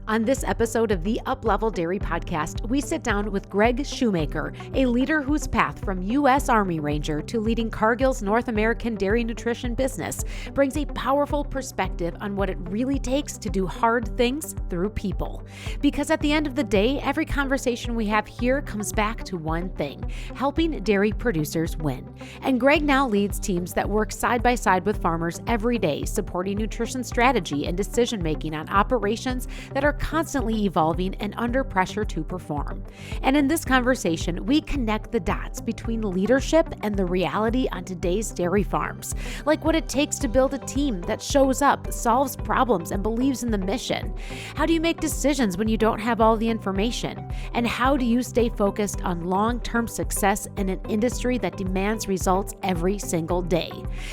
On this episode of the Uplevel Dairy Podcast, we sit down with Greg Shoemaker, a leader whose path from U.S. Army Ranger to leading Cargill's North American dairy nutrition business brings a powerful perspective on what it really takes to do hard things through people. Because at the end of the day, every conversation we have here comes back to one thing: helping dairy producers win. And Greg now leads teams that work side by side with farmers every day, supporting nutrition strategy and decision-making on operations that are constantly evolving and under pressure to perform. And in this conversation, we connect the dots between leadership and the reality on today's dairy farms, like what it takes to build a team that shows up, solves problems, and believes in the mission. How do you make decisions when you don't have all the information? And how do you stay focused on long-term success in an industry that demands results every single day?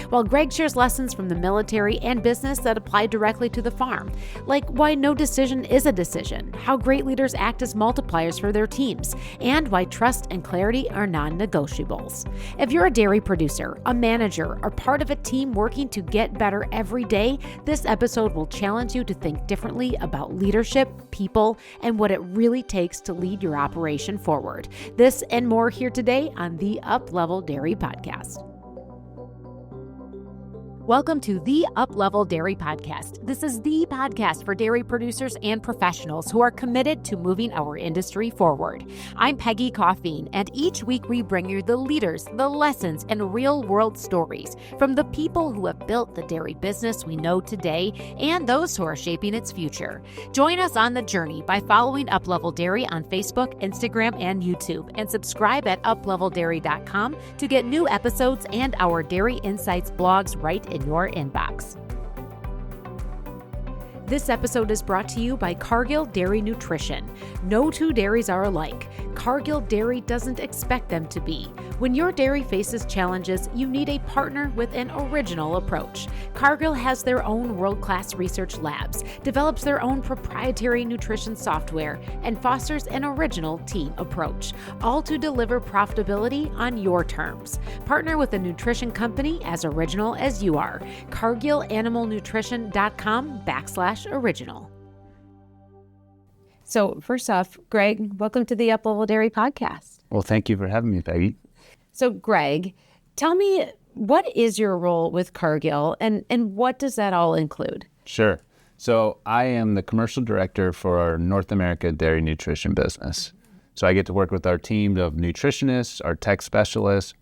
While Greg shares lessons from the military and business that apply directly to the farm, like why no decision is a decision, how great leaders act as multipliers for their teams, and why trust and clarity are non-negotiables. If you're a dairy producer, a manager, or part of a team working to get better every day, this episode will challenge you to think differently about leadership, people, and what it really takes to lead your operation forward. This and more here today on the Uplevel Dairy Podcast. Welcome to the Uplevel Dairy Podcast. This is the podcast for dairy producers and professionals who are committed to moving our industry forward. I'm Peggy Coffeen, and each week we bring you the leaders, the lessons, and real-world stories from the people who have built the dairy business we know today and those who are shaping its future. Join us on the journey by following Uplevel Dairy on Facebook, Instagram, and YouTube, and subscribe at upleveldairy.com to get new episodes and our Dairy Insights blogs right in your inbox. This episode is brought to you by Cargill Dairy Nutrition. No two dairies are alike. Cargill Dairy doesn't expect them to be. When your dairy faces challenges, you need a partner with an original approach. Cargill has their own world-class research labs, develops their own proprietary nutrition software, and fosters an original team approach, all to deliver profitability on your terms. Partner with a nutrition company as original as you are. CargillAnimalNutrition.com/original. So first off, Greg, welcome to the Uplevel Dairy Podcast. Well, thank you for having me, Peggy. So Greg, tell me, what is your role with Cargill and what does that all include? Sure. So I am the commercial director for our North America Dairy Nutrition business. So I get to work with our team of nutritionists, our tech specialists,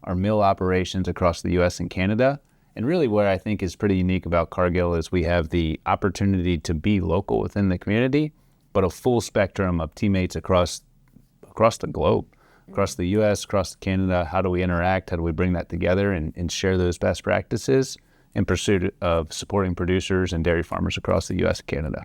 our mill operations across the U.S. and Canada. And really what I think is pretty unique about Cargill is we have the opportunity to be local within the community, but a full spectrum of teammates across the globe, across the U.S., across Canada. How do we interact? How do we bring that together and share those best practices in pursuit of supporting producers and dairy farmers across the U.S. and Canada?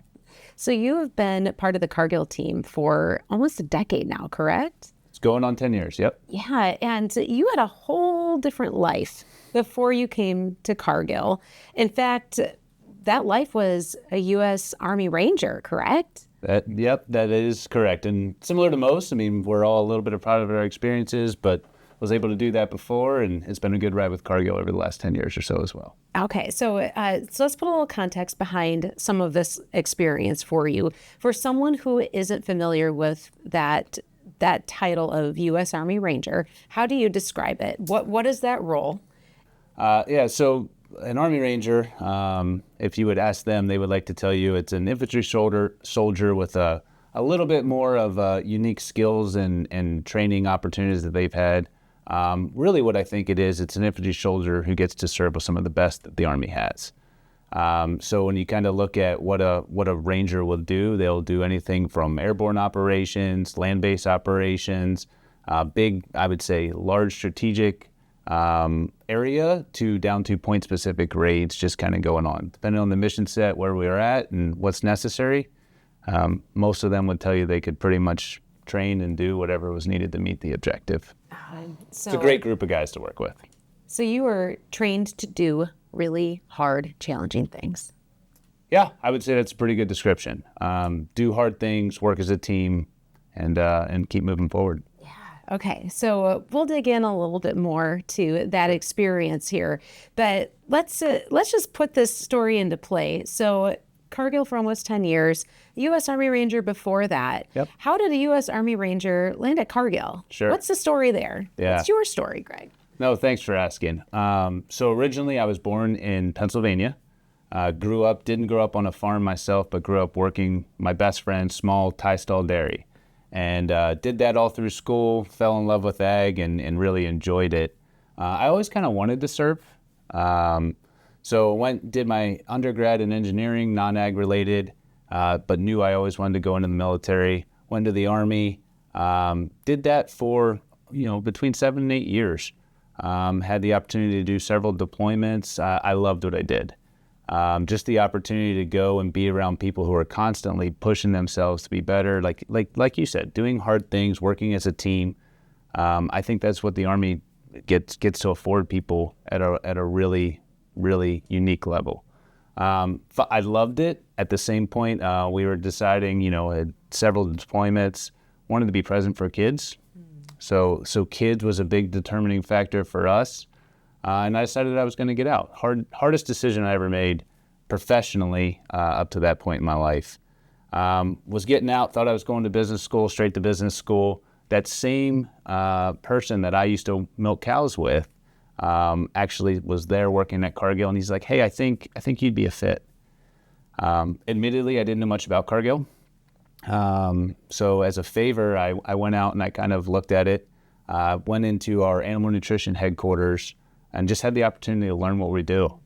So you have been part of the Cargill team for almost a decade now, correct? It's going on 10 years, yep. Yeah, and you had a whole different life before you came to Cargill. In fact, that life was a U.S. Army Ranger, correct? That is correct. And similar to most, I mean, we're all a little bit proud of our experiences, but was able to do that before, and it's been a good ride with Cargill over the last 10 years or so as well. Okay, so let's put a little context behind some of this experience for you. For someone who isn't familiar with that title of U.S. Army Ranger, how do you describe it? What is that role? So an Army Ranger, if you would ask them, they would like to tell you it's an infantry soldier with a little bit more of unique skills and training opportunities that they've had. Really what I think it is, it's an infantry soldier who gets to serve with some of the best that the Army has. So when you kind of look at what a Ranger will do, they'll do anything from airborne operations, land-based operations, big, I would say, large strategic area down to point-specific raids just kind of going on. Depending on the mission set, where we are at, and what's necessary, most of them would tell you they could pretty much train and do whatever was needed to meet the objective. It's a great group of guys to work with. So you were trained to do really hard, challenging things. Yeah, I would say that's a pretty good description. Do hard things, work as a team, and keep moving forward. Okay, so we'll dig in a little bit more to that experience here, but let's just put this story into play. So Cargill for almost 10 years, U.S. Army Ranger before that. Yep. How did a U.S. Army Ranger land at Cargill? Sure. What's the story there? Yeah. What's your story, Greg? No, thanks for asking. So originally I was born in Pennsylvania. Didn't grow up on a farm myself, but grew up working my best friend's small tie stall dairy. And did that all through school, fell in love with ag and really enjoyed it. I always kind of wanted to serve. So did my undergrad in engineering, non-ag related, but knew I always wanted to go into the military. Went to the Army, did that for, between 7 and 8 years. Had the opportunity to do several deployments. I loved what I did. Just the opportunity to go and be around people who are constantly pushing themselves to be better, like you said, doing hard things, working as a team. I think that's what the Army gets to afford people at a really, really unique level. I loved it. At the same point, we were deciding, had several deployments, wanted to be present for kids. So kids was a big determining factor for us. And I decided I was going to get out. Hardest decision I ever made professionally up to that point in my life. Was getting out, thought I was going to business school, straight to business school. That same person that I used to milk cows with actually was there working at Cargill, and he's like, "Hey, I think you'd be a fit." Admittedly, I didn't know much about Cargill. So as a favor, I went out and I kind of looked at it, went into our animal nutrition headquarters, and just had the opportunity to learn what we do.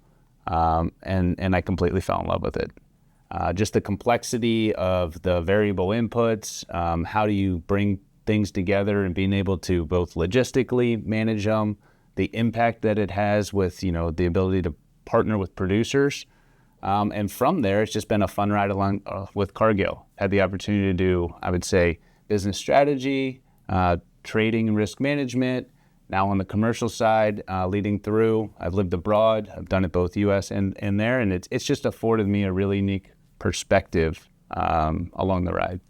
And I completely fell in love with it. Just the complexity of the variable inputs, how do you bring things together and being able to both logistically manage them, the impact that it has with, the ability to partner with producers. And from there, it's just been a fun ride along with Cargill. Had the opportunity to do, I would say, business strategy, trading and risk management. Now on the commercial side, leading through. I've lived abroad. I've done it both U.S. and there, and it's just afforded me a really unique perspective along the ride.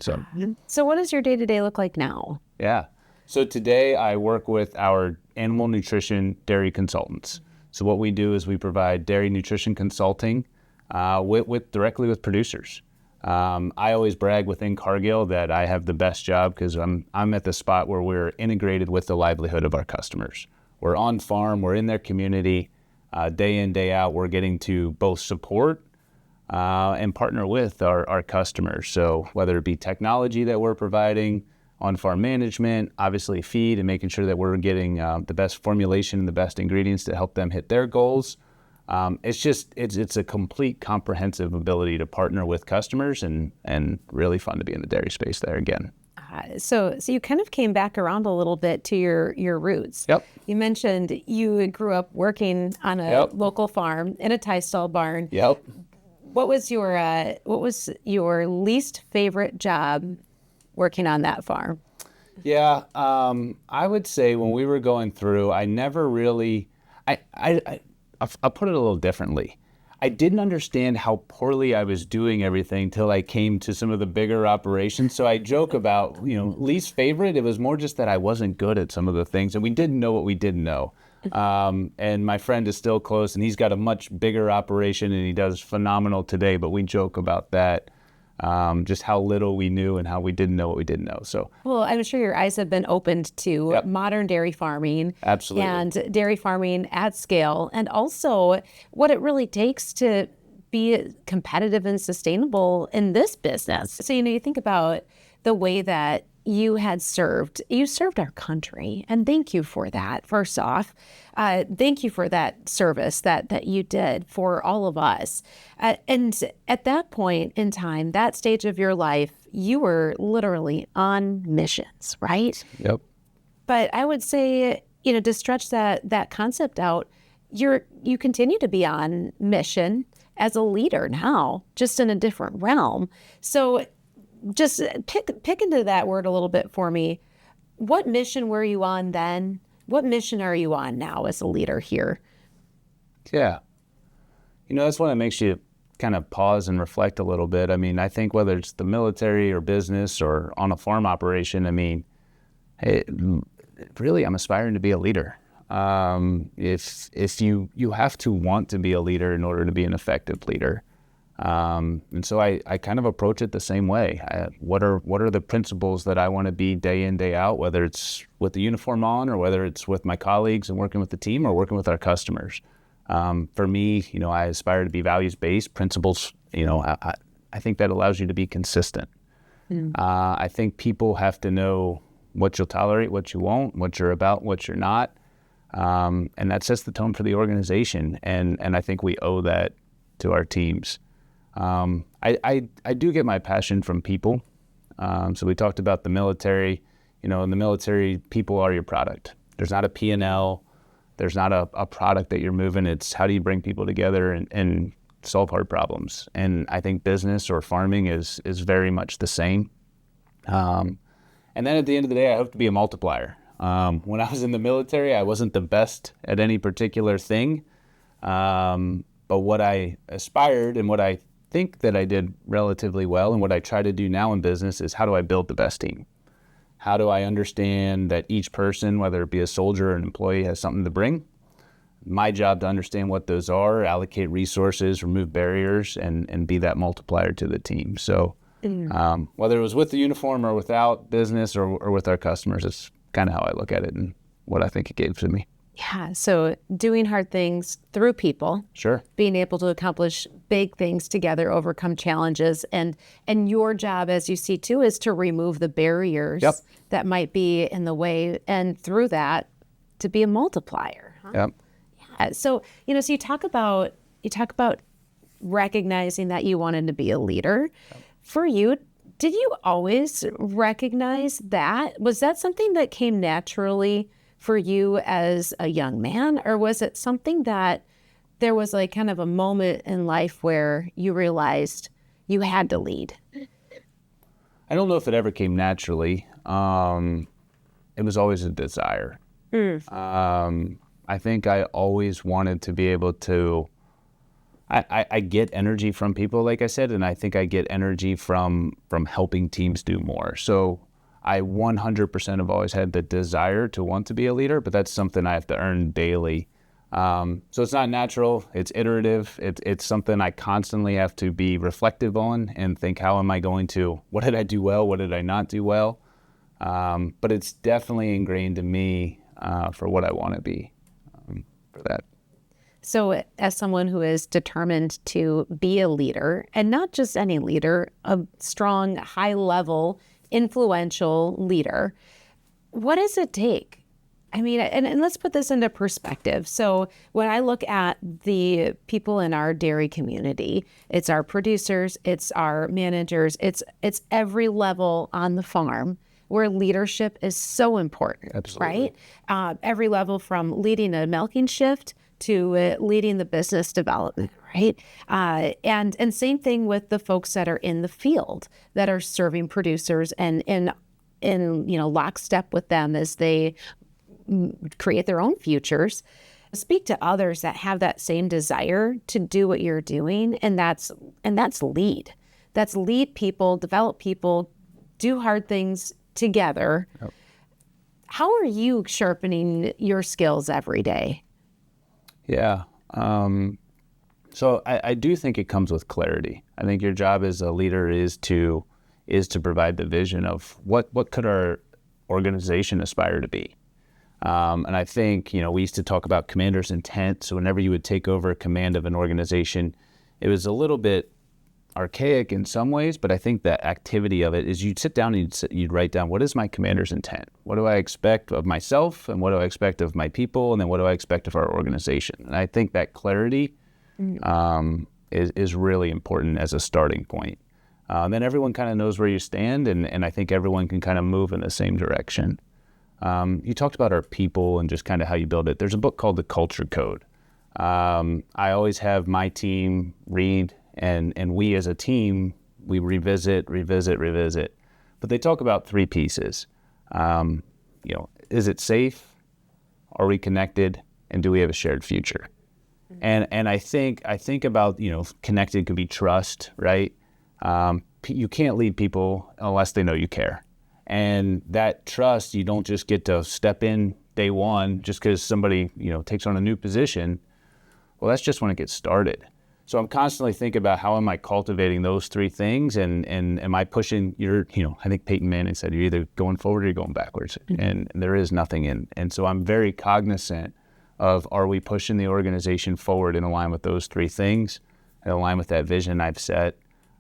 So what does your day-to-day look like now? Yeah. So today I work with our animal nutrition dairy consultants. So what we do is we provide dairy nutrition consulting directly with producers. I always brag within Cargill that I have the best job because I'm at the spot where we're integrated with the livelihood of our customers. We're on farm, we're in their community, day in, day out. We're getting to both support and partner with our customers. So whether it be technology that we're providing, on-farm management, obviously feed, and making sure that we're getting the best formulation and the best ingredients to help them hit their goals. It's a complete comprehensive ability to partner with customers and really fun to be in the dairy space there again. So you kind of came back around a little bit to your roots. Yep. You mentioned you grew up working on a local farm in a tie stall barn. Yep. What was your least favorite job working on that farm? Yeah, I would say when we were going through, I never really, I'll put it a little differently. I didn't understand how poorly I was doing everything till I came to some of the bigger operations. So I joke about, least favorite. It was more just that I wasn't good at some of the things, and we didn't know what we didn't know. And my friend is still close, and he's got a much bigger operation, and he does phenomenal today. But we joke about that. Just how little we knew and how we didn't know what we didn't know. So, well, I'm sure your eyes have been opened to modern dairy farming. Absolutely. And dairy farming at scale, and also what it really takes to be competitive and sustainable in this business. So, you think about the way that you served our country, and thank you for that. First off, thank you for that service that you did for all of us. And at that point in time, that stage of your life, you were literally on missions, right? Yep. But I would say, to stretch that concept out, you continue to be on mission as a leader now, just in a different realm. So just pick into that word a little bit for me. What mission were you on then? What mission are you on now as a leader here? Yeah. That's one that makes you kind of pause and reflect a little bit. I mean, I think whether it's the military or business or on a farm operation, really, I'm aspiring to be a leader. If you have to want to be a leader in order to be an effective leader. And so I kind of approach it the same way. What are the principles that I want to be day in, day out, whether it's with the uniform on or whether it's with my colleagues and working with the team or working with our customers. For me, I aspire to be values-based principles. I think that allows you to be consistent. I think people have to know what you'll tolerate, what you won't, what you're about, what you're not. And that sets the tone for the organization. And I think we owe that to our teams. I do get my passion from people. So we talked about the military. In the military, people are your product. There's not a P&L. There's not a product that you're moving. It's how do you bring people together and solve hard problems. And I think business or farming is very much the same. And then at the end of the day, I hope to be a multiplier. When I was in the military, I wasn't the best at any particular thing. But what I aspired and what I think that I did relatively well and what I try to do now in business is how do I build the best team? How do I understand that each person, whether it be a soldier or an employee, has something to bring? My job to understand what those are, allocate resources, remove barriers, and be that multiplier to the team. So whether it was with the uniform or without business or with our customers, it's kind of how I look at it and what I think it gave to me. Yeah. So doing hard things through people. Sure. Being able to accomplish big things together, overcome challenges. And your job, as you see too, is to remove the barriers that might be in the way. And through that, to be a multiplier. Huh? Yep. Yeah. So, so you talk about recognizing that you wanted to be a leader. Yep. For you, did you always recognize that? Was that something that came naturally for you as a young man, or was it something that there was like kind of a moment in life where you realized you had to lead? I don't know if it ever came naturally. It was always a desire. I think I always wanted to be able to, I get energy from people, like I said, and I think I get energy from helping teams do more. So I 100% have always had the desire to want to be a leader, but that's something I have to earn daily. So it's not natural, it's iterative. It's something I constantly have to be reflective on and think, how am I going to, what did I do well? What did I not do well? But it's definitely ingrained in me for what I want to be for that. So as someone who is determined to be a leader, and not just any leader, a strong, high-level, influential leader, what does it take? I mean, and let's put this into perspective. So when I look at the people in our dairy community, it's our producers, it's our managers, it's every level on the farm where leadership is so important. Absolutely. Right? Every level from leading a milking shift to leading the business development, right? And same thing with the folks that are in the field that are serving producers and in lockstep with them as they create their own futures. Speak to others that have that same desire to do what you're doing, and that's lead. That's lead people, develop people, do hard things together. Yep. How are you sharpening your skills every day? Yeah. So I do think it comes with clarity. I think your job as a leader is to provide the vision of what could our organization aspire to be. And I think, we used to talk about commander's intent. So whenever you would take over command of an organization, it was a little bit archaic in some ways, but I think the activity of it is you'd sit down and you'd write down, what is my commander's intent? What do I expect of myself? And what do I expect of my people? And then what do I expect of our organization? And I think that clarity is really important as a starting point. Then everyone kind of knows where you stand, and I think everyone can kind of move in the same direction. You talked about our people and just kind of how you build it. There's a book called The Culture Code. I always have my team read, and we as a team, we revisit. But they talk about three pieces. Is it safe? Are we connected? And do we have a shared future? Mm-hmm. And I think about, connected could be trust, right? You can't lead people unless they know you care. And that trust, you don't just get to step in day one just because somebody, takes on a new position. Well, that's just when it gets started. So I'm constantly thinking about how am I cultivating those three things, and am I pushing I think Peyton Manning said, you're either going forward or you're going backwards, and there is nothing in. And so I'm very cognizant of, are we pushing the organization forward in line with those three things, in line with that vision I've set.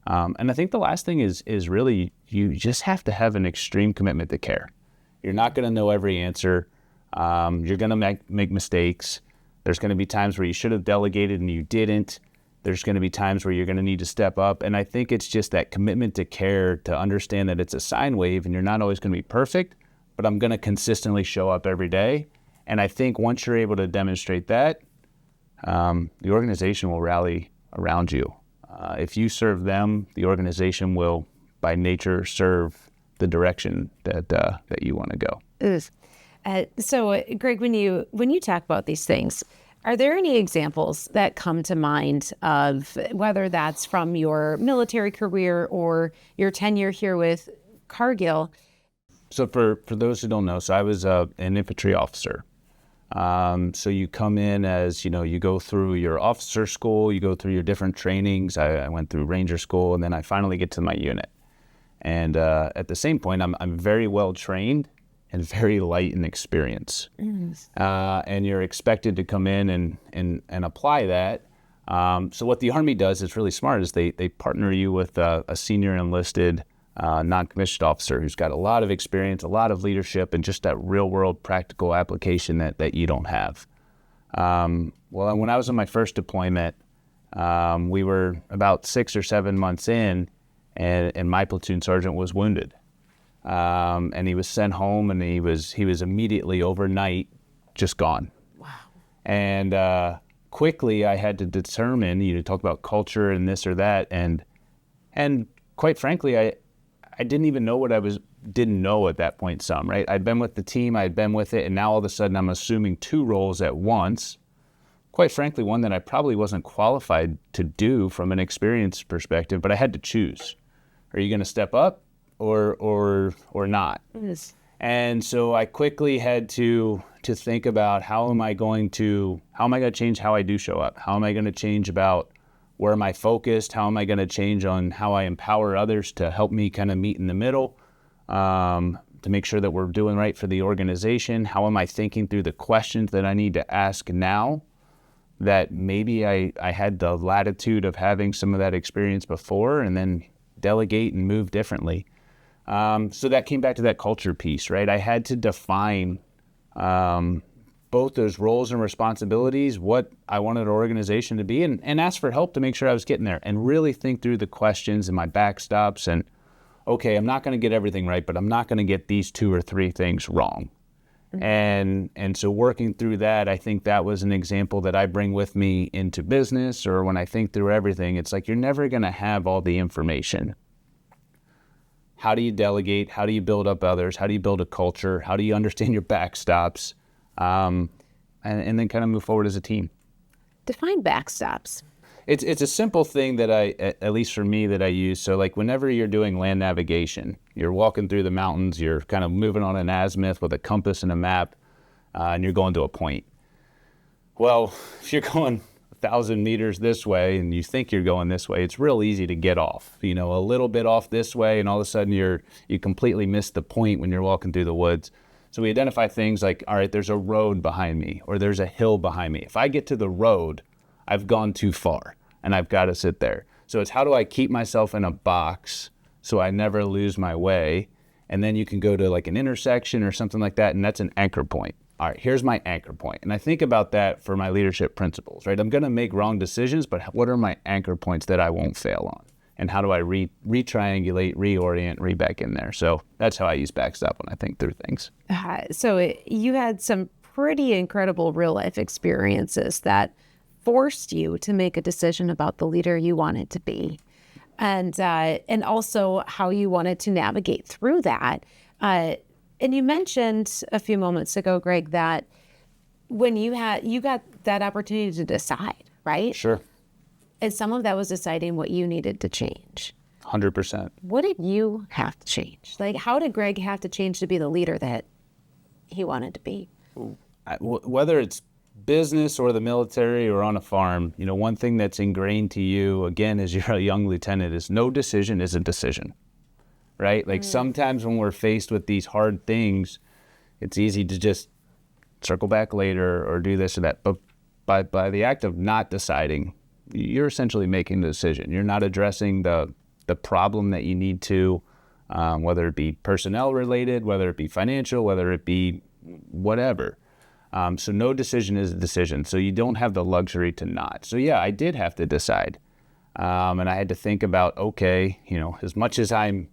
And I think the last thing is really, you just have to have an extreme commitment to care. You're not going to know every answer. You're going to make mistakes. There's going to be times where you should have delegated and you didn't. There's going to be times where you're going to need to step up. And I think it's just that commitment to care, to understand that it's a sine wave and you're not always going to be perfect, but I'm going to consistently show up every day. And I think once you're able to demonstrate that, the organization will rally around you. If you serve them, the organization will, by nature, serve the direction that you want to go. So, Greg, when you talk about these things, are there any examples that come to mind of whether that's from your military career or your tenure here with Cargill? So for those who don't know, so I was an infantry officer. So you come in as, you go through your officer school, you go through your different trainings. I went through Ranger school, and then I finally get to my unit. And at the same point, I'm very well trained and very light in experience. And you're expected to come in and apply that. So what the Army does is really smart, is they partner you with a senior enlisted non-commissioned officer who's got a lot of experience, a lot of leadership, and just that real-world practical application that you don't have. Well, when I was on my first deployment, we were about 6 or 7 months in, and my platoon sergeant was wounded. And he was sent home, and he was immediately overnight just gone. Wow. And quickly I had to determine, talk about culture and this or that, and quite frankly, I didn't even know what didn't know at that point some, right? I'd been with the team, I'd been with it, and now all of a sudden I'm assuming 2 roles at once. Quite frankly, one that I probably wasn't qualified to do from an experience perspective, but I had to choose. Are you going to step up or not? Yes. And so I quickly had to think about how am I going to change how I do show up? How am I going to change about where am I focused? How am I going to change on how I empower others to help me kind of meet in the middle, to make sure that we're doing right for the organization? How am I thinking through the questions that I need to ask now that maybe I had the latitude of having some of that experience before, and then delegate and move differently? So that came back to that culture piece, right? I had to define both those roles and responsibilities, what I wanted our organization to be, and ask for help to make sure I was getting there, and really think through the questions and my backstops. And okay, I'm not going to get everything right, but I'm not going to get these 2 or 3 things wrong. And so working through that, I think that was an example that I bring with me into business, or when I think through everything. It's like, you're never going to have all the information. How do you delegate? How do you build up others? How do you build a culture? How do you understand your backstops? And then kind of move forward as a team. Define backstops. It's a simple thing that at least for me, that I use. So like whenever you're doing land navigation, you're walking through the mountains, you're kind of moving on an azimuth with a compass and a map, and you're going to a point. Well, if you're going 1,000 meters this way and you think you're going this way, it's real easy to get off, a little bit off this way, and all of a sudden you completely miss the point when you're walking through the woods. So we identify things like, all right, there's a road behind me, or there's a hill behind me. If I get to the road, I've gone too far and I've got to sit there. So it's, how do I keep myself in a box so I never lose my way? And then you can go to like an intersection or something like that, and that's an anchor point. All right, here's my anchor point. And I think about that for my leadership principles, right? I'm going to make wrong decisions, but what are my anchor points that I won't fail on? And how do I re-triangulate, reorient, back in there? So that's how I use backstop when I think through things. So you had some pretty incredible real-life experiences that forced you to make a decision about the leader you wanted to be, and also how you wanted to navigate through that. And you mentioned a few moments ago, Greg, that when you got that opportunity to decide, right? Sure. And some of that was deciding what you needed to change. 100%. What did you have to change? Like, how did Greg have to change to be the leader that he wanted to be? Whether it's business or the military or on a farm, one thing that's ingrained to you, again, as you're a young lieutenant, is no decision is a decision, right? Like sometimes when we're faced with these hard things, it's easy to just circle back later or do this or that. But by the act of not deciding, you're essentially making the decision. You're not addressing the problem that you need to, whether it be personnel related, whether it be financial, whether it be whatever. So no decision is a decision. So you don't have the luxury to not. So yeah, I did have to decide. And I had to think about, okay, as much as I'm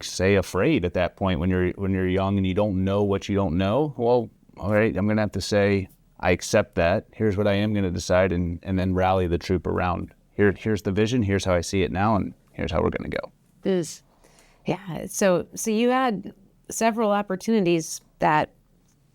say afraid at that point when you're young and you don't know what you don't know. Well, all right, I'm going to have to say, I accept that. Here's what I am going to decide, and then rally the troop around. Here's the vision. Here's how I see it now, and here's how we're going to go. Yeah. So you had several opportunities that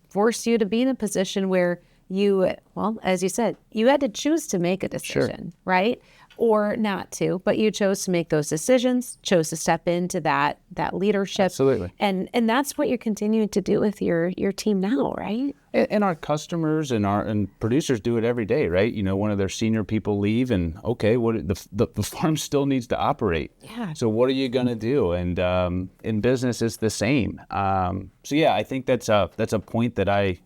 forced you to be in a position where you, well, as you said, you had to choose to make a decision, right? Or not to, but you chose to make those decisions, chose to step into that leadership. Absolutely. And that's what you're continuing to do with your team now, right? And our customers and producers do it every day, right? One of their senior people leave, and okay, the farm still needs to operate. Yeah. So what are you gonna do? And in business, it's the same. So yeah, I think that's a point that I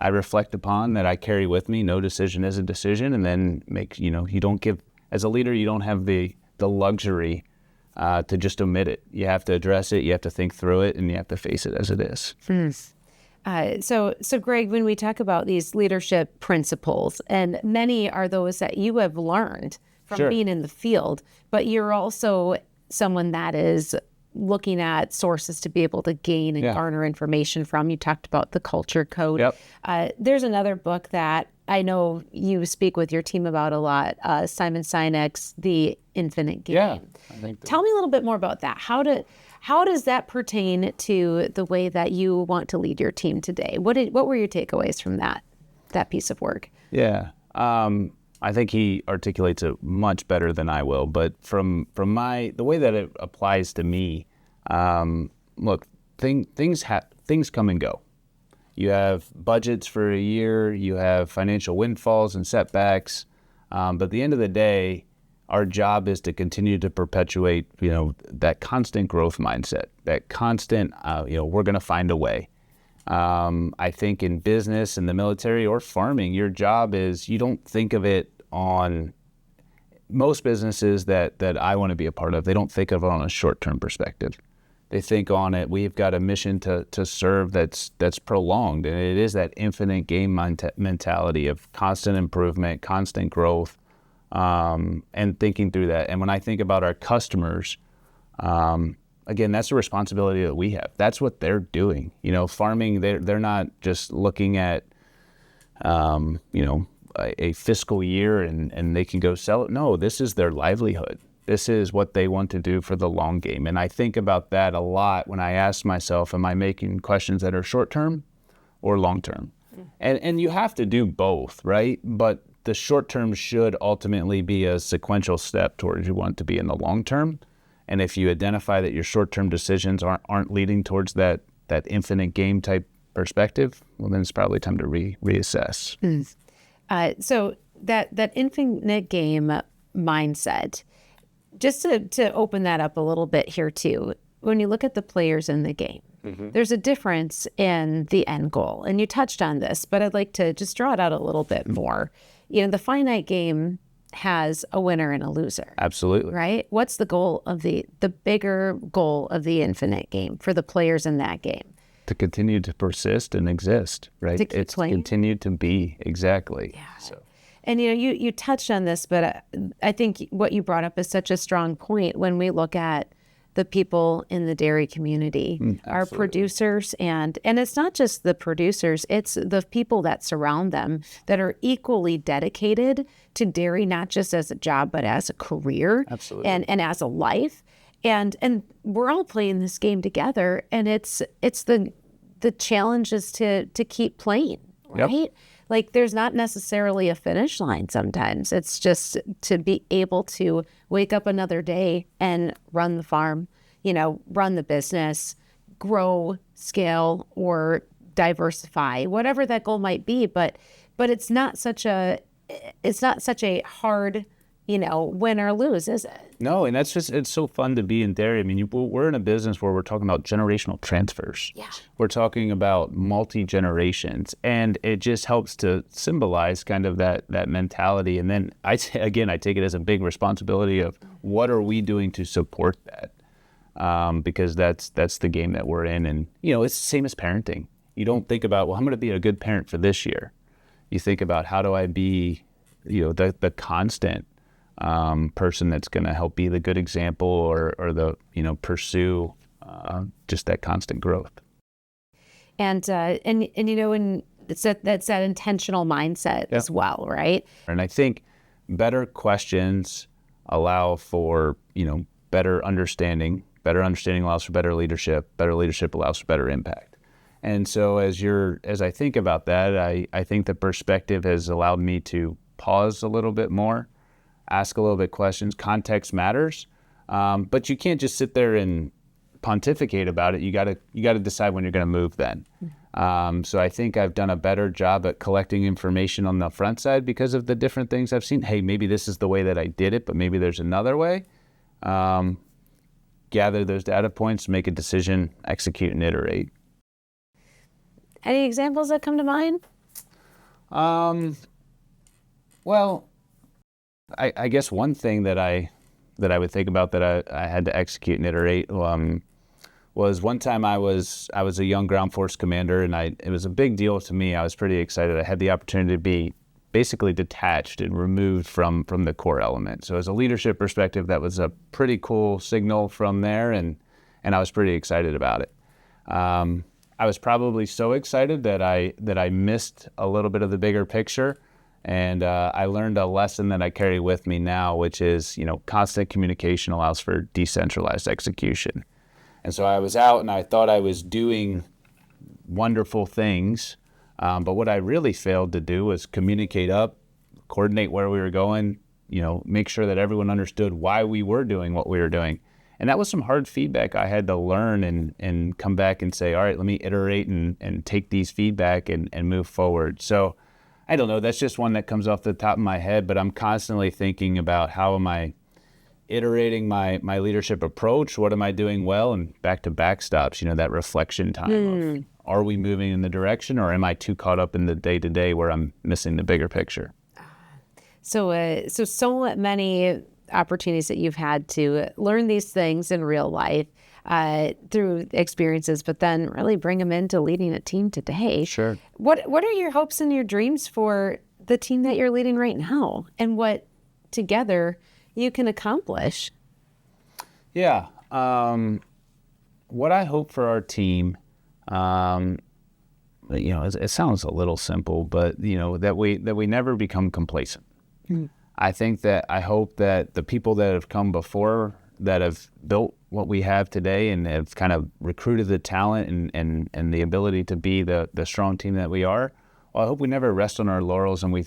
reflect upon, that I carry with me. No decision is a decision, and then you don't give. As a leader, you don't have the luxury to just omit it. You have to address it, you have to think through it, and you have to face it as it is. So Greg, when we talk about these leadership principles, and many are those that you have learned from being in the field, but you're also someone that is looking at sources to be able to gain and garner information from. You talked about the culture code. Yep. There's another book that I know you speak with your team about a lot, Simon Sinek's The Infinite Game. Yeah, I think Tell me a little bit more about that. How does that pertain to the way that you want to lead your team today? What were your takeaways from that piece of work? Yeah, I think he articulates it much better than I will. But from the way that it applies to me, look, things come and go. You have budgets for a year, you have financial windfalls and setbacks, but at the end of the day, our job is to continue to perpetuate, that constant growth mindset, that constant, we're going to find a way. I think in business, in the military, or farming, your job is, you don't think of it on, most businesses that I want to be a part of, they don't think of it on a short-term perspective. They think on it, we've got a mission to serve that's prolonged, and it is that infinite game mentality of constant improvement, constant growth, and thinking through that. And when I think about our customers, again, that's a responsibility that we have. That's what they're doing. Farming, they're not just looking at, a fiscal year and they can go sell it. No, this is their livelihood. This is what they want to do for the long game. And I think about that a lot when I ask myself, am I making questions that are short-term or long-term? And you have to do both, right? But the short-term should ultimately be a sequential step towards you want to be in the long-term. And if you identify that your short-term decisions aren't leading towards that infinite game type perspective, well, then it's probably time to reassess. So that infinite game mindset, just to open that up a little bit here too, when you look at the players in the game, there's a difference in the end goal. And you touched on this, but I'd like to just draw it out a little bit more. The finite game has a winner and a loser. Absolutely. Right? What's the goal of the bigger goal of the infinite game for the players in that game? To continue to persist and exist, right? To keep playing. Continue to be, exactly. Yeah. So. And you touched on this, but I think what you brought up is such a strong point when we look at the people in the dairy community, our producers, and it's not just the producers, it's the people that surround them that are equally dedicated to dairy, not just as a job, but as a career. Absolutely. And as a life. And we're all playing this game together, and it's the challenge is to keep playing, right? Yep. Like there's not necessarily a finish line sometimes. It's just to be able to wake up another day and run the farm, run the business, grow, scale, or diversify, whatever that goal might be. But it's not such a hard, win or lose, is it? No, and it's so fun to be in dairy. I mean, we're in a business where we're talking about generational transfers. Yeah. We're talking about multi-generations, and it just helps to symbolize kind of that mentality. And then I take it as a big responsibility of what are we doing to support that? Because that's the game that we're in. And, it's the same as parenting. You don't think about, well, I'm going to be a good parent for this year. You think about, how do I be, the constant person that's going to help be the good example or the, pursue just that constant growth. And it's that's that intentional mindset as well, right? And I think better questions allow for, better understanding. Better understanding allows for better leadership. Better leadership allows for better impact. And so as I think about that, I think the perspective has allowed me to pause a little bit more, ask a little bit questions. Context matters, but you can't just sit there and pontificate about it. You got to decide when you're going to move then. So I think I've done a better job at collecting information on the front side because of the different things I've seen. Hey, maybe this is the way that I did it, but maybe there's another way. Gather those data points, make a decision, execute, and iterate. Any examples that come to mind? Well, I guess one thing that I would think about that I had to execute and iterate was one time I was a young ground force commander, and it was a big deal to me. I was pretty excited. I had the opportunity to be basically detached and removed from the core element. So as a leadership perspective, that was a pretty cool signal from there, and I was pretty excited about it. I was probably so excited that I missed a little bit of the bigger picture, and I learned a lesson that I carry with me now, which is, constant communication allows for decentralized execution. And so I was out and I thought I was doing wonderful things, but what I really failed to do was communicate up, coordinate where we were going, make sure that everyone understood why we were doing what we were doing. And that was some hard feedback I had to learn and come back and say, all right, let me iterate and take these feedback and move forward. So I don't know, that's just one that comes off the top of my head, but I'm constantly thinking about how am I iterating my leadership approach? What am I doing well? And back-to-back stops, that reflection time of, are we moving in the direction, or am I too caught up in the day-to-day where I'm missing the bigger picture? So many opportunities that you've had to learn these things in real life through experiences, but then really bring them into leading a team today. Sure. What are your hopes and your dreams for the team that you're leading right now, and what together you can accomplish? Yeah. What I hope for our team, it sounds a little simple, but that we never become complacent. I hope that the people that have come before that have built what we have today and have kind of recruited the talent and the ability to be the strong team that we are, well, I hope we never rest on our laurels, and we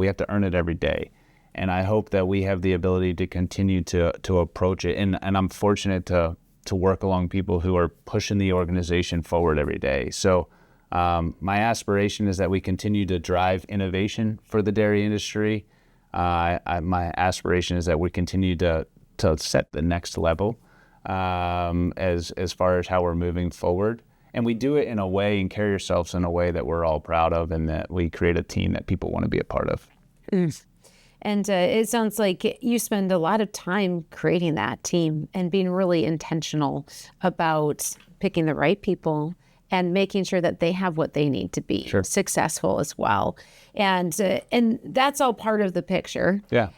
have to earn it every day. And I hope that we have the ability to continue to approach it. And I'm fortunate to work along people who are pushing the organization forward every day. So my aspiration is that we continue to drive innovation for the dairy industry. My aspiration is that we continue to set the next level as far as how we're moving forward. And we do it in a way and carry ourselves in a way that we're all proud of, and that we create a team that people want to be a part of. And it sounds like you spend a lot of time creating that team and being really intentional about picking the right people and making sure that they have what they need to be successful as well. And that's all part of the picture. Yeah.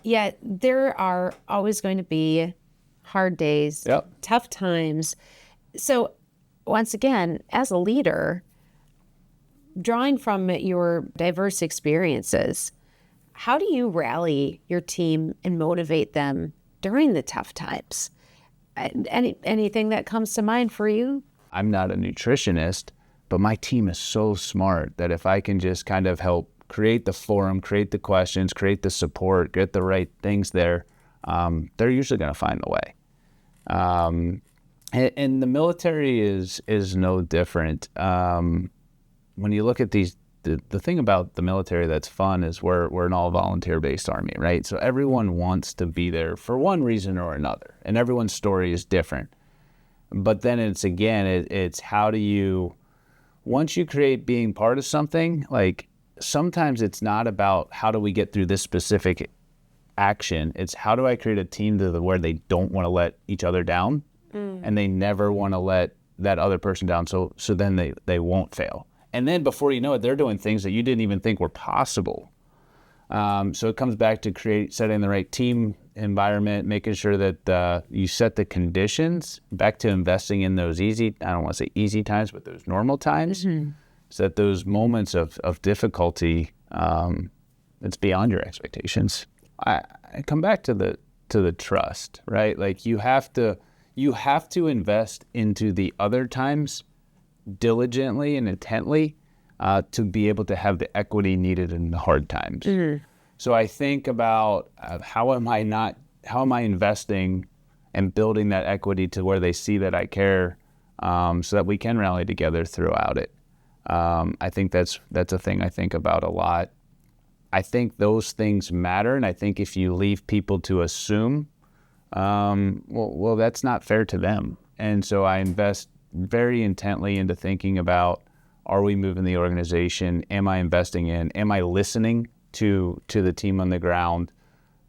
Yet there are always going to be hard days, tough times. So once again, as a leader, drawing from your diverse experiences, how do you rally your team and motivate them during the tough times? Anything that comes to mind for you? I'm not a nutritionist, but my team is so smart that if I can just kind of help create the forum, create the questions, create the support, get the right things there, they're usually going to find the way. And the military is no different. when you look at these, the thing about the military that's fun is we're an all volunteer-based Army, right? So everyone wants to be there for one reason or another, and everyone's story is different. But then it's how do you, once you create being part of something, like sometimes it's not about how do we get through this specific action. It's how do I create a team where they don't want to let each other down, and they never want to let that other person down. So then they won't fail. And then before you know it, they're doing things that you didn't even think were possible. So it comes back to setting the right team environment, making sure that you set the conditions, back to investing in those I don't want to say easy times, but those normal times, so that those moments of difficulty, it's beyond your expectations. I come back to the trust, right? Like you have to invest into the other times diligently and intently to be able to have the equity needed in the hard times. So I think about how am I investing and building that equity to where they see that I care, so that we can rally together throughout it. I think that's a thing I think about a lot. I think those things matter, and I think if you leave people to assume, well, that's not fair to them. And so I invest very intently into thinking about, are we moving the organization? Am I investing in? Am I listening to the team on the ground?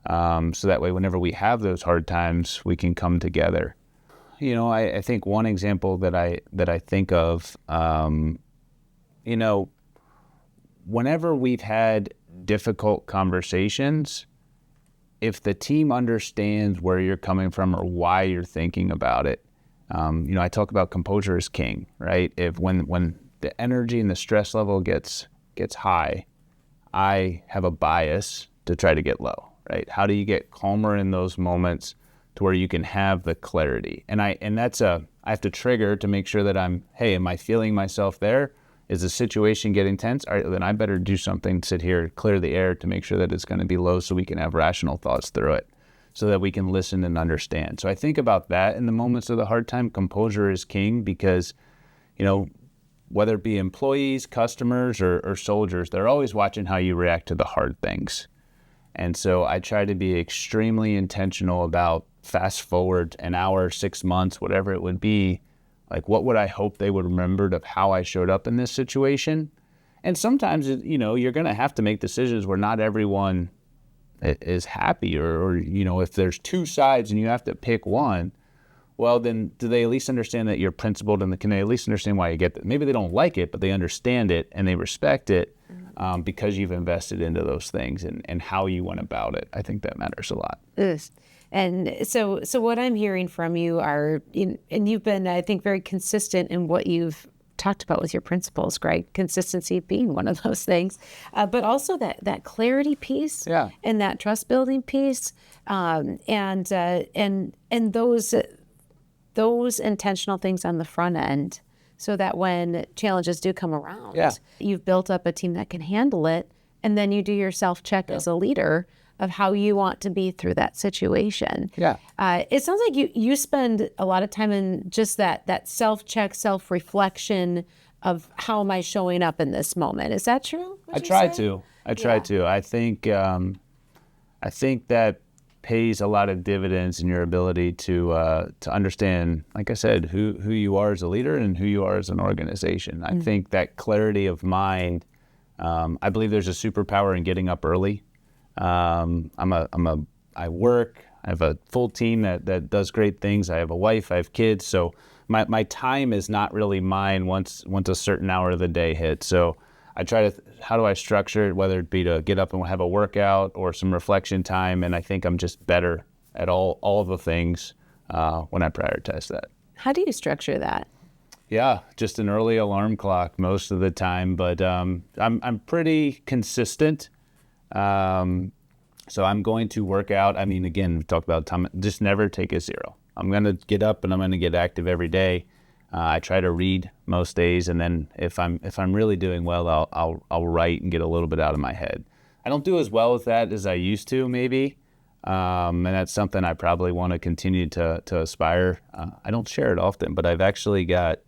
So that way, whenever we have those hard times, we can come together. I think one example that I think of, whenever we've had difficult conversations, if the team understands where you're coming from or why you're thinking about it, I talk about composure is king, right? If when the energy and the stress level gets high, I have a bias to try to get low, right? How do you get calmer in those moments to where you can have the clarity? And I have to trigger to make sure that am I feeling myself there? Is the situation getting tense? All right, then I better do something, sit here, clear the air to make sure that it's going to be low so we can have rational thoughts through it, so that we can listen and understand. So I think about that in the moments of the hard time. Composure is king because, whether it be employees, customers, or soldiers, they're always watching how you react to the hard things. And so I try to be extremely intentional about fast forward an hour, 6 months, whatever it would be. Like, what would I hope they would remember of how I showed up in this situation? And sometimes, you're going to have to make decisions where not everyone is happy, or if there's two sides and you have to pick one, well, then do they at least understand that you're principled, and can they at least understand why you get that? Maybe they don't like it, but they understand it and they respect it because you've invested into those things and how you went about it. I think that matters a lot. Yes. And so what I'm hearing from you are, and you've been, I think, very consistent in what you've talked about with your principles, Greg, consistency being one of those things, but also that clarity piece, and that trust building piece, and those intentional things on the front end, so that when challenges do come around, you've built up a team that can handle it, and then you do your self-check as a leader of how you want to be through that situation. It sounds like you spend a lot of time in just that self-check, self-reflection of how am I showing up in this moment. Is that true? I try to. I think that pays a lot of dividends in your ability to understand, like I said, who you are as a leader and who you are as an organization. I think that clarity of mind, I believe there's a superpower in getting up early. I work, I have a full team that does great things. I have a wife, I have kids. So my time is not really mine once a certain hour of the day hits. So I try to, how do I structure it, whether it be to get up and have a workout or some reflection time. And I think I'm just better at all of the things when I prioritize that. How do you structure that? Yeah, just an early alarm clock most of the time, but I'm pretty consistent. So I'm going to work out. I mean, again, we talked about time, just never take a zero. I'm going to get up and I'm going to get active every day. I try to read most days, and then if I'm really doing well, I'll write and get a little bit out of my head. I don't do as well with that as I used to, maybe, and that's something I probably want to continue to aspire. I don't share it often, but I've actually got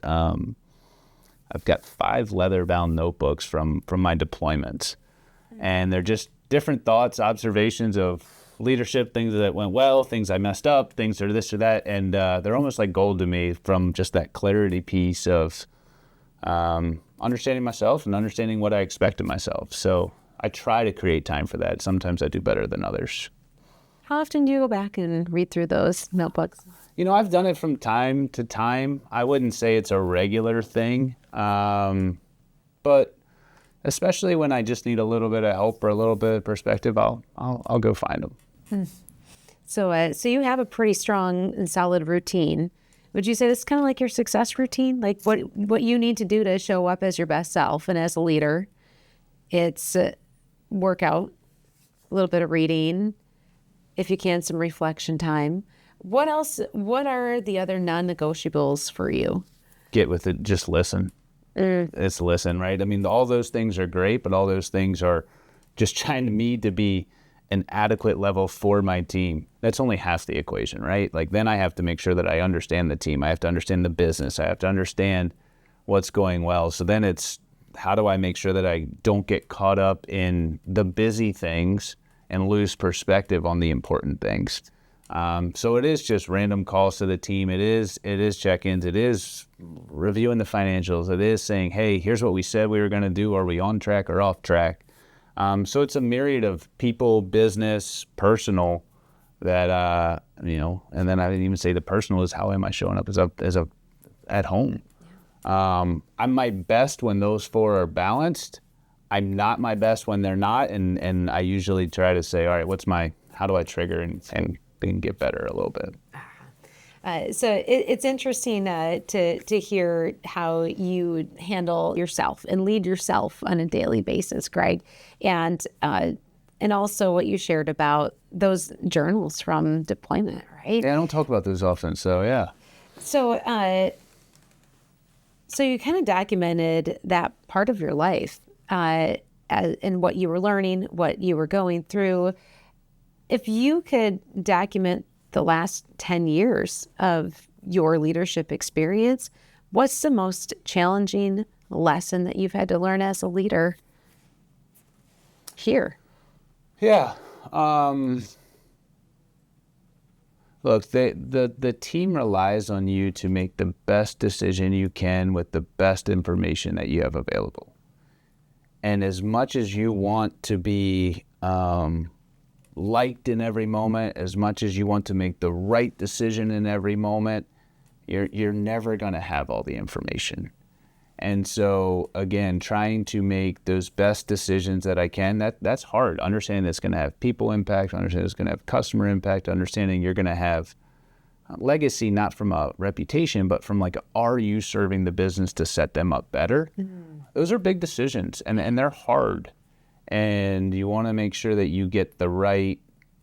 I've got 5 leather-bound notebooks from my deployments. And they're just different thoughts, observations of leadership, things that went well, things I messed up, things that are this or that. And they're almost like gold to me from just that clarity piece of understanding myself and understanding what I expect of myself. So I try to create time for that. Sometimes I do better than others. How often do you go back and read through those notebooks? I've done it from time to time. I wouldn't say it's a regular thing, but especially when I just need a little bit of help or a little bit of perspective, I'll go find them. So you have a pretty strong and solid routine. Would you say this is kind of like your success routine? Like what you need to do to show up as your best self and as a leader? It's workout, a little bit of reading, if you can, some reflection time. What else? What are the other non-negotiables for you? Get with it. Just listen. It's listen, right? I mean, all those things are great, but all those things are just trying me to be an adequate level for my team. That's only half the equation, right? Like then I have to make sure that I understand the team. I have to understand the business. I have to understand what's going well. So then it's how do I make sure that I don't get caught up in the busy things and lose perspective on the important things. So it is just random calls to the team. It is check-ins. It is reviewing the financials. It is saying, hey, here's what we said we were going to do. Are we on track or off track? So it's a myriad of people, business, personal that, and then I didn't even say the personal is how am I showing up at home. I'm my best when those 4 are balanced. I'm not my best when they're not. And I usually try to say, all right, how do I trigger and get better a little bit. So it's interesting to hear how you handle yourself and lead yourself on a daily basis, Greg, and also what you shared about those journals from deployment, right? Yeah, I don't talk about those often, so yeah. So you kind of documented that part of your life and what you were learning, what you were going through. If you could document the last 10 years of your leadership experience, what's the most challenging lesson that you've had to learn as a leader here? Yeah. Look, the team relies on you to make the best decision you can with the best information that you have available. And as much as you want to be liked in every moment, as much as you want to make the right decision in every moment, you're never going to have all the information. And so again, trying to make those best decisions that I can, that's hard. Understanding that's going to have people impact, understanding it's going to have customer impact, understanding you're going to have legacy, not from a reputation, but from like, are you serving the business to set them up better? Mm-hmm. Those are big decisions and they're hard. And you want to make sure that you get the right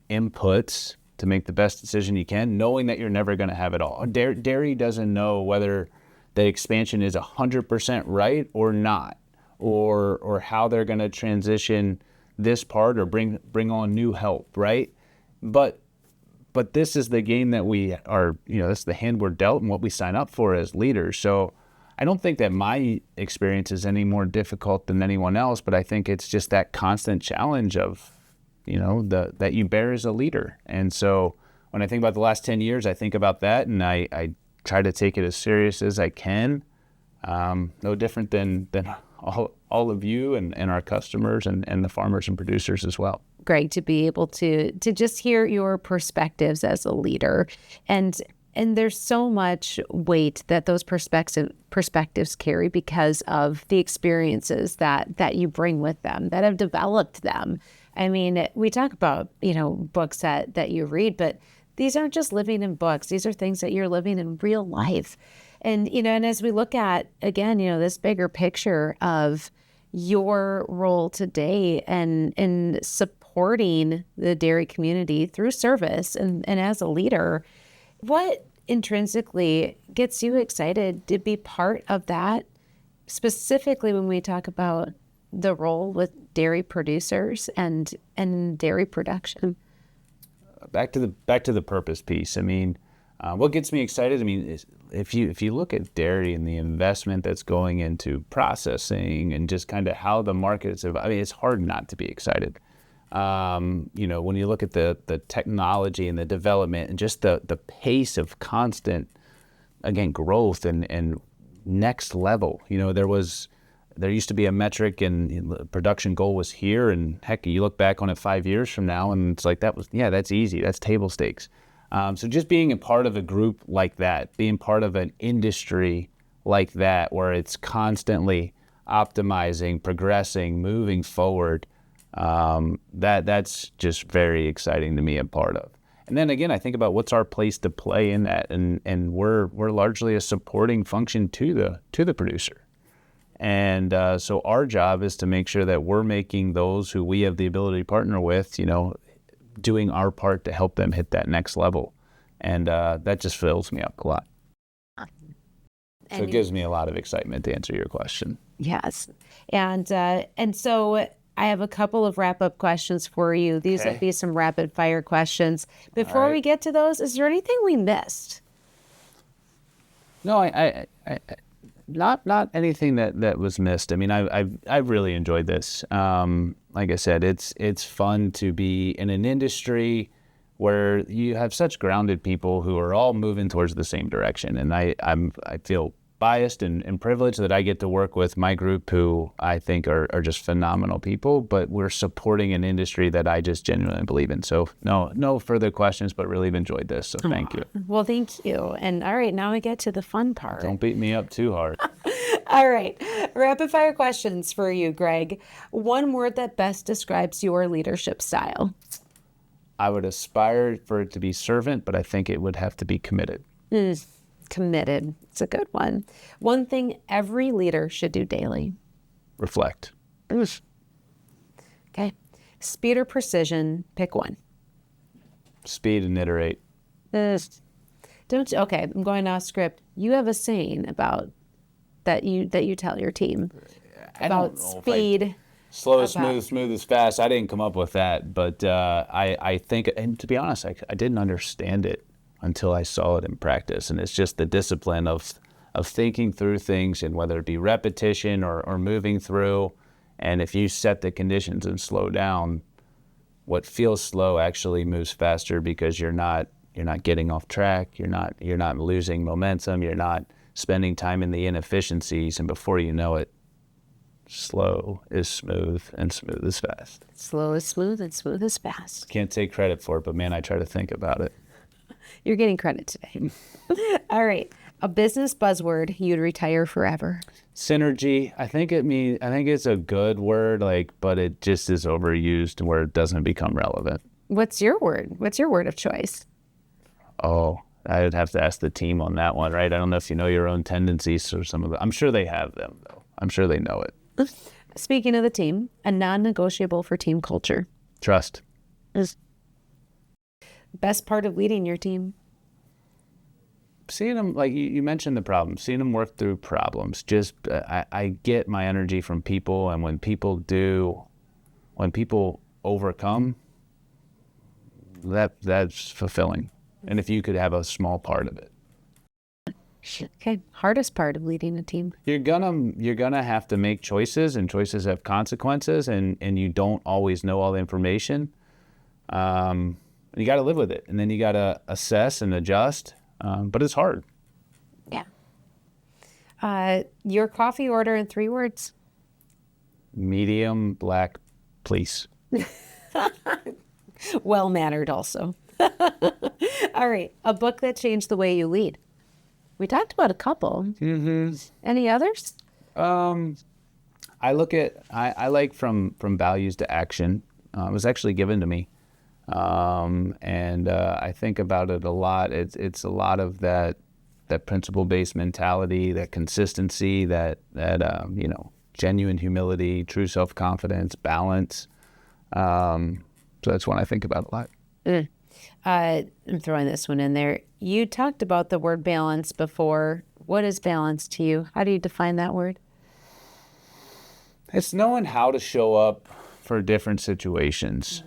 inputs to make the best decision you can, knowing that you're never going to have it all. Dairy doesn't know whether the expansion is 100% right or not, or how they're going to transition this part or bring on new help, right? But this is the game that we are, that's the hand we're dealt and what we sign up for as leaders. So I don't think that my experience is any more difficult than anyone else, but I think it's just that constant challenge of, that you bear as a leader. And so when I think about the last 10 years, I think about that and I try to take it as serious as I can. No different than all of you and our customers and the farmers and producers as well. Greg, to be able to just hear your perspectives as a leader. And there's so much weight that those perspectives carry because of the experiences that you bring with them, that have developed them. I mean, we talk about, books that you read, but these aren't just living in books. These are things that you're living in real life. And, and as we look at, again, this bigger picture of your role today and in supporting the dairy community through service and as a leader, what intrinsically gets you excited to be part of that, specifically when we talk about the role with dairy producers and dairy production? Back to the purpose piece. I mean, What gets me excited, I mean, is if you look at dairy and the investment that's going into processing and just kind of how the market is, I mean, it's hard not to be excited. When you look at the technology and the development and just the pace of constant, again, growth and next level. There used to be a metric and the production goal was here, and heck, you look back on it 5 years from now and it's like, that's easy, that's table stakes. So just being a part of a group like that, being part of an industry like that where it's constantly optimizing, progressing, moving forward, that's just very exciting to be a part of. And then again, I think about what's our place to play in that, and we're largely a supporting function to the producer. And so our job is to make sure that we're making those who we have the ability to partner with, doing our part to help them hit that next level. And that just fills me up a lot. So it gives me a lot of excitement to answer your question. Yes. And so I have a couple of wrap-up questions for you. These would be some rapid-fire questions. Before we get to those, is there anything we missed? No, I not anything that was missed. I mean, I've really enjoyed this. Like I said, it's fun to be in an industry where you have such grounded people who are all moving towards the same direction. And I feel biased and privileged that I get to work with my group who I think are just phenomenal people, but we're supporting an industry that I just genuinely believe in. So no further questions, but really have enjoyed this. So thank you. Well, thank you. And all right, now we get to the fun part. Don't beat me up too hard. All right. Rapid fire questions for you, Greg. One word that best describes your leadership style. I would aspire for it to be servant, but I think it would have to be committed. Committed. It's a good one. One thing every leader should do daily. Reflect. Okay. Speed or precision, pick one. Speed and iterate. Okay, I'm going off script. You have a saying about that you tell your team about speed. Slow is smooth, smooth is fast. I didn't come up with that, but I think, and to be honest, I didn't understand it until I saw it in practice. And it's just the discipline of thinking through things, and whether it be repetition or moving through. And if you set the conditions and slow down, what feels slow actually moves faster because you're not getting off track. You're not losing momentum. You're not spending time in the inefficiencies. And before you know it, slow is smooth and smooth is fast. Slow is smooth and smooth is fast. Can't take credit for it, but man, I try to think about it. You're getting credit today. All right. A business buzzword you'd retire forever. Synergy. I think it's a good word, but it just is overused where it doesn't become relevant. What's your word? What's your word of choice? Oh, I would have to ask the team on that one, right? I don't know if you know your own tendencies or some of it. I'm sure they have them, though. I'm sure they know it. Speaking of the team, a non-negotiable for team culture. Trust. Best part of leading your team? Seeing them, like you mentioned the problems, seeing them work through problems. Just, I get my energy from people, and when people overcome, that's fulfilling. And if you could have a small part of it. Okay, hardest part of leading a team? You're gonna have to make choices, and choices have consequences, and you don't always know all the information. You got to live with it, and then you got to assess and adjust. But it's hard. Yeah. Your coffee order in 3 words? Medium black, please. Well-mannered also. All right. A book that changed the way you lead. We talked about a couple. Mm-hmm. Any others? I like From Values to Action. It was actually given to me. And I think about it a lot. It's a lot of that principle-based mentality, that consistency, that genuine humility, true self-confidence, balance. So that's one I think about a lot. I'm throwing this one in there. You talked about the word balance before. What is balance to you? How do you define that word? It's knowing how to show up for different situations.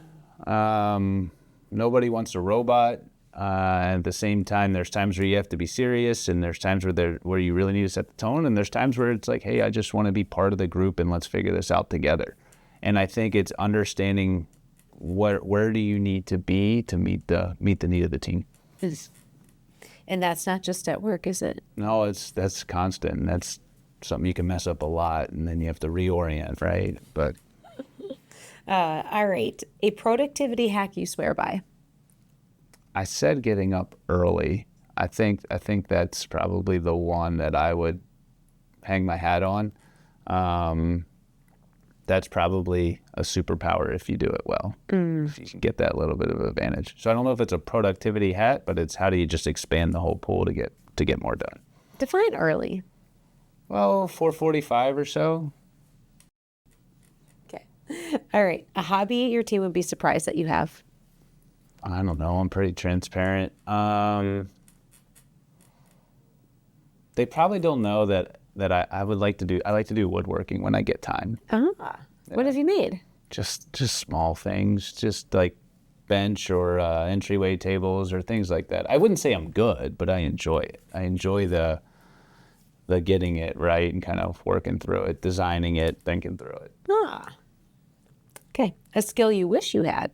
Nobody wants a robot. At the same time, there's times where you have to be serious, and there's times where you really need to set the tone, and there's times where it's like, hey, I just want to be part of the group and let's figure this out together. And I think it's understanding where do you need to be to meet the need of the team. And that's not just at work, is it? No, that's constant. And that's something you can mess up a lot, and then you have to reorient, right? But all right, a productivity hack you swear by. I said getting up early. I think that's probably the one that I would hang my hat on. That's probably a superpower if you do it well. If you can get that little bit of advantage. So I don't know if it's a productivity hat, but it's how do you just expand the whole pool to get more done. Define early. Well, 4:45 or so. Okay. All right. A hobby your team would be surprised that you have. I don't know. I'm pretty transparent. They probably don't know that I like to do woodworking when I get time. What have you made? Just small things, just like bench or entryway tables or things like that. I wouldn't say I'm good, but I enjoy it. I enjoy the getting it right and kind of working through it, designing it, thinking through it. Okay. A skill you wish you had.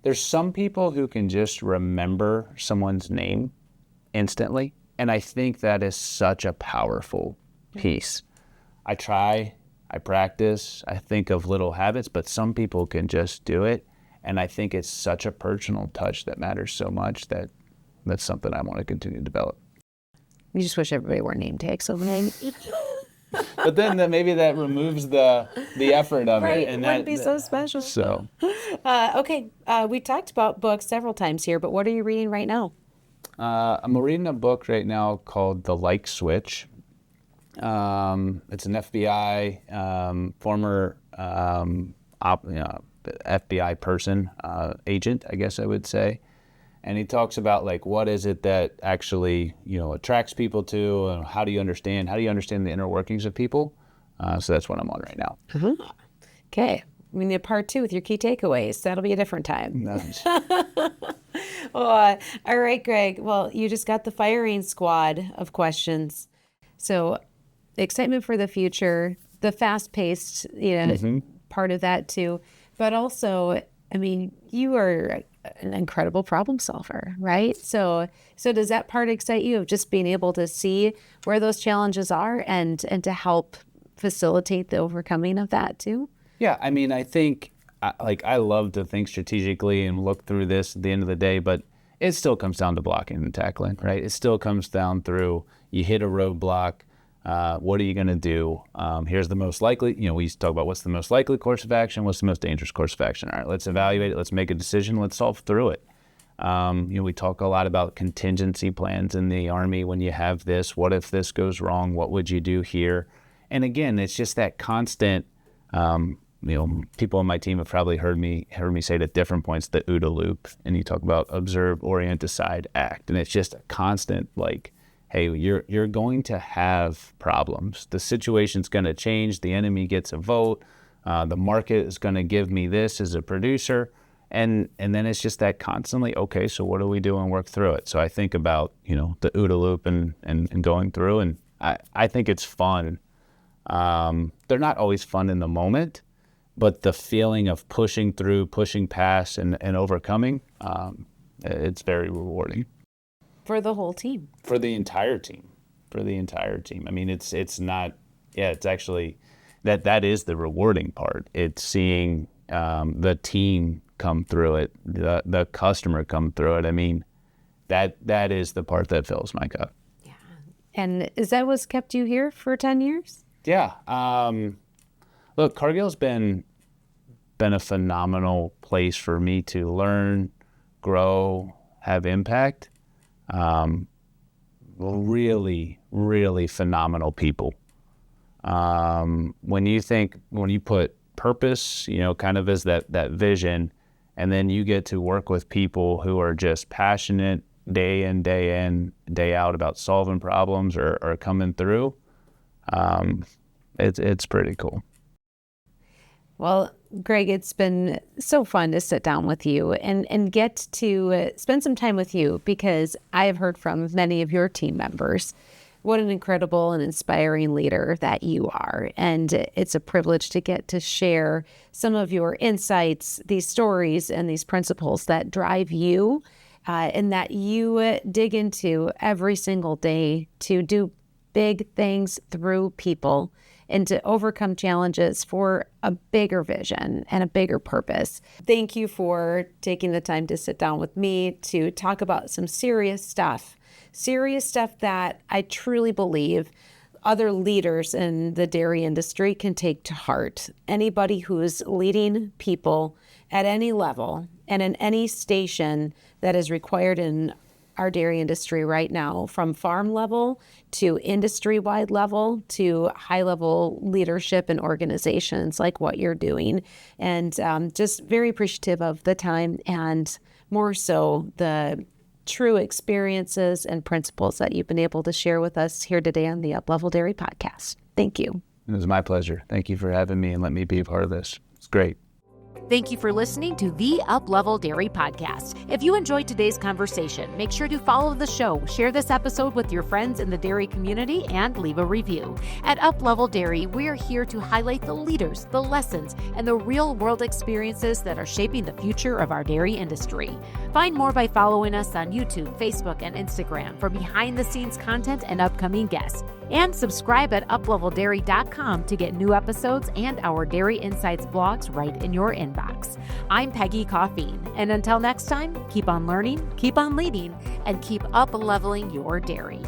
There's some people who can just remember someone's name instantly, and I think that is such a powerful piece. I try, I practice, I think of little habits, but some people can just do it, and I think it's such a personal touch that matters so much that's something I want to continue to develop. You just wish everybody wore name tags. So But then maybe that removes the effort of right, it, and it wouldn't be so special. So, okay, we talked about books several times here, but what are you reading right now? I'm reading a book right now called The Like Switch. It's an FBI former FBI person, agent, I guess I would say. And he talks about like what is it that actually attracts people to, and how do you understand the inner workings of people. So that's what I'm on right now. Okay, we need a part 2 with your key takeaways. That'll be a different time. Nice. All right, Greg. Well, you just got the firing squad of questions. So excitement for the future, the fast-paced, part of that too. But also, I mean, you are an incredible problem solver, right? So does that part excite you of just being able to see where those challenges are and to help facilitate the overcoming of that too? Yeah, I mean, I think I love to think strategically and look through this at the end of the day, but it still comes down to blocking and tackling, right? It still comes down through you hit a roadblock. What are you going to do? Here's the most likely, we used to talk about what's the most likely course of action, what's the most dangerous course of action. All right, let's evaluate it. Let's make a decision. Let's solve through it. We talk a lot about contingency plans in the Army. When you have this, what if this goes wrong? What would you do here? And again, it's just that constant, people on my team have probably heard me say it at different points, the OODA loop. And you talk about observe, orient, decide, act. And it's just a constant hey, you're going to have problems. The situation's going to change. The enemy gets a vote. The market is going to give me this as a producer. And then it's just that constantly, okay, so what do we do and work through it? So I think about, the OODA loop and going through, and I think it's fun. They're not always fun in the moment, but the feeling of pushing through, pushing past, and overcoming, it's very rewarding. For the whole team. For the entire team. I mean, it's actually, that is the rewarding part. It's seeing the team come through it, the customer come through it. I mean, that is the part that fills my cup. Yeah. And is that what's kept you here for 10 years? Yeah. Look, Cargill's been a phenomenal place for me to learn, grow, have impact. Really, really phenomenal people. When you put purpose, kind of as that vision, and then you get to work with people who are just passionate day in, day out about solving problems or coming through, it's pretty cool. Well, Greg, it's been so fun to sit down with you and get to spend some time with you, because I have heard from many of your team members what an incredible and inspiring leader that you are. And it's a privilege to get to share some of your insights, these stories, and these principles that drive you and that you dig into every single day to do big things through people and to overcome challenges for a bigger vision and a bigger purpose. Thank you for taking the time to sit down with me to talk about some serious stuff that I truly believe other leaders in the dairy industry can take to heart. Anybody who's leading people at any level and in any station that is required in our dairy industry right now, from farm level to industry-wide level to high-level leadership and organizations like what you're doing. And just very appreciative of the time and more so the true experiences and principles that you've been able to share with us here today on the Uplevel Dairy Podcast. Thank you. It was my pleasure. Thank you for having me and letting me be a part of this. It's great. Thank you for listening to the Uplevel Dairy Podcast. If you enjoyed today's conversation, make sure to follow the show, share this episode with your friends in the dairy community, and leave a review. At Uplevel Dairy, we are here to highlight the leaders, the lessons, and the real-world experiences that are shaping the future of our dairy industry. Find more by following us on YouTube, Facebook, and Instagram for behind-the-scenes content and upcoming guests. And subscribe at upleveldairy.com to get new episodes and our Dairy Insights blogs right in your inbox. I'm Peggy Coffeen, and until next time, keep on learning, keep on leading, and keep up-leveling your dairy.